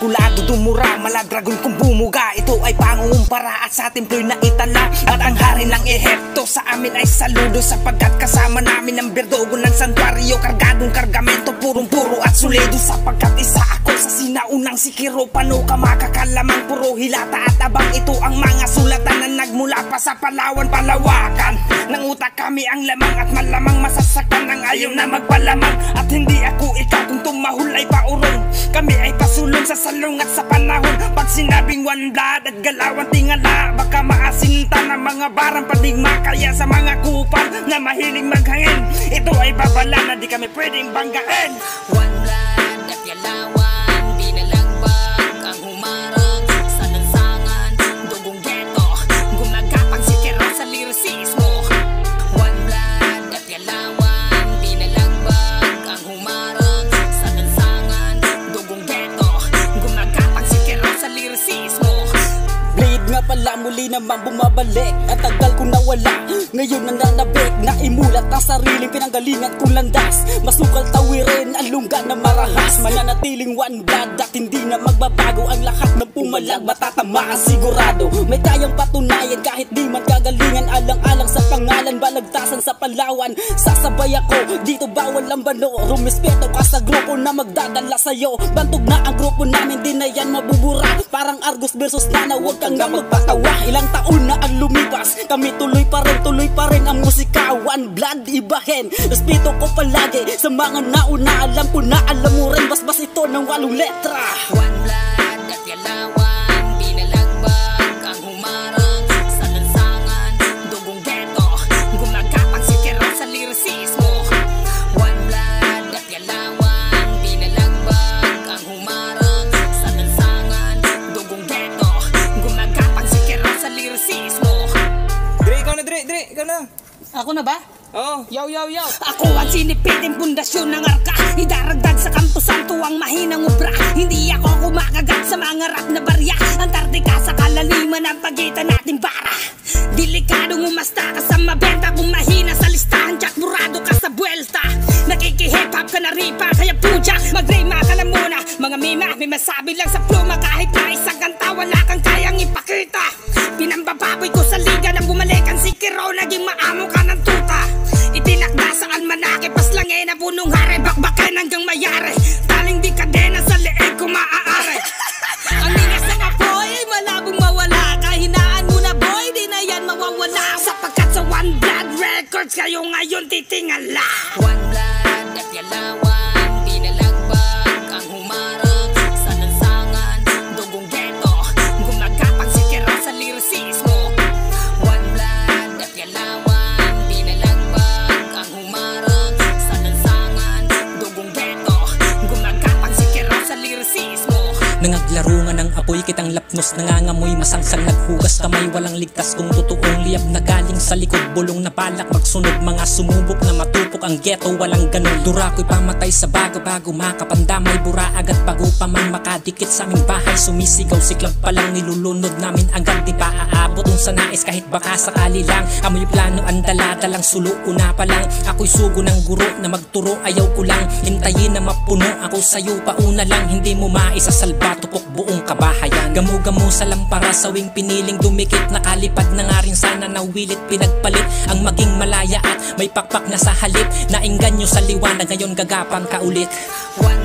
kalkulado dumura, maladragon kung bumuga. Ito ay pangungumpara at sa templo'y naitala. At ang hari ng Ehipto sa amin ay saludo, sapagkat kasama namin ang berdogo ng santuario. Kargadong kargamento, purong-puro at suledo, sapagkat isa ako sa sinaunang sikiro. Paano ka makakalamang puro hilata at abang? Ito ang mga sulatan na nagmula pa sa Palawan, Palawakan. Nang utak kami ang lamang at malamang masasaktan ang ayaw na magpalamang. At hindi ako ikaw kung tumahol ay paurong. Kami ay pasulong sa salong at sa panahon. Pag sinabing one blood at galawan tingala, baka maasinta ng mga barang padigma. Kaya sa mga kupal na mahiling maghangin, ito ay babala na di kami pwedeng banggain. One blood at galawan, di nalagbag ang humarang sa lansangan, dugong ghetto, gumagapang si Kero sa liricismo. One blood at galawan, di nalagbag ang humarang sa lansangan, dugong ghetto, gumagapang si Kero sa liricismo. Blade nga pala muli naman bumabalik, at tagal kong nawala, ngayon nananabik. Naimulat ang sariling pinanggalingan kong landas, masukal tawirin ang lungga na marahas. Mananatiling one blood at hindi na magbabago, ang lahat ng pumalag matatamaan sigurado. May kayang patunayan kahit di man kagalingan, alang-alang sa pangalan balagtasan sa Palawan. Sasabay ako dito, bawal ang bano, rumispeto ka sa grupo na magdadala sa'yo. Bantog na ang grupo namin, di na yan mabubura, parang Argus versus Nana, huwag kang nga magpatawa. Ilang taon na ang lumipas, kami tuloy pa rin ang musika. One blood ibahin, respeto ko palagi sa mga nauna. Alam ko na alam mo rin, basbas ito ng 8 letra. One blood at galawan, di nalagbag ang humarang sa lansangan, dugong ghetto, gumagapang si Kero sa liricismo. One blood at galawan, di nalagbag ang humarang sa lansangan, dugong ghetto, gumagapang si Kero sa liricismo. Dre, ikaw na Dre, ikaw na. Ako na ba? Oo. Yaw. Ako ang sinipiting pundasyon ng arka, idaragdag sa kampusan tuwang mahinang ubra. Hindi ako kumakagat sa mga rap na barya, Antarctica sa kalaliman ang pagitan natin bara. Delikadong umasta ka sa mabenta, kung mahina sa listahan, Jack Burado ka sa buwelta. Nakikihip-hop ka na ripa, kaya puja, mag-rima ka na muna. Mga mima, may masabi lang sa pluma, kahit na isang kanta wala kang kayang ipakita. Pinambababoy ko sa liga nang bumalikan si Kero, naging maamo ka ng tuta. Itinakda sa almanake, paslangay na punong hari, bakbakan hanggang mayari. Taling di kadena sa leeg ko maaari. Ang ligas ng apoy ay malabong mawala, kahinaan mo na boy, di na yan mawawala. Sapagkat sa One Blood Records kayo ngayon titingala. One blood at galawan, di nalagbag ang humarang sa lansangan, dugong ghetto, gumagapang si Kero sa liricismo. One blood at galawan, di nalagbag ang humarang sa lansangan, dugong ghetto, gumagapang si Kero sa liricismo. Nangaglaro nga ng apoy, kitang lapnos, nangangamoy, masangkal, naghugas kamay, walang ligtas kung totoong liyab na galing sa likod. Bulong na balak magsunog, mga sumubok na matupok ang ghetto, walang ganun. Durako'y pamatay sa bago makapandamay, bura agad bago pa man makadikit sa aming bahay. Sumisigaw, siklab pa lang, nilulunod namin agad, di pa aabot kung sa nais kahit baka sakali lang. Amoy plano, ang daladalang sulo, una pa lang. Ako'y sugo ng guro na magturo, ayaw ko lang hintayin na mapuno ako sa'yo, pauna lang. Hindi mo maisasalba, tupok buong kabahayan. Gamu-gamu sa lampara, sawing piniling dumikit, nakalipad na nga rin sana nawilit, pinagpalit ang maging malaya at may pakpak na sa halip. Nainggan nyo sa liwanag, ngayon gagapang ka ulit. One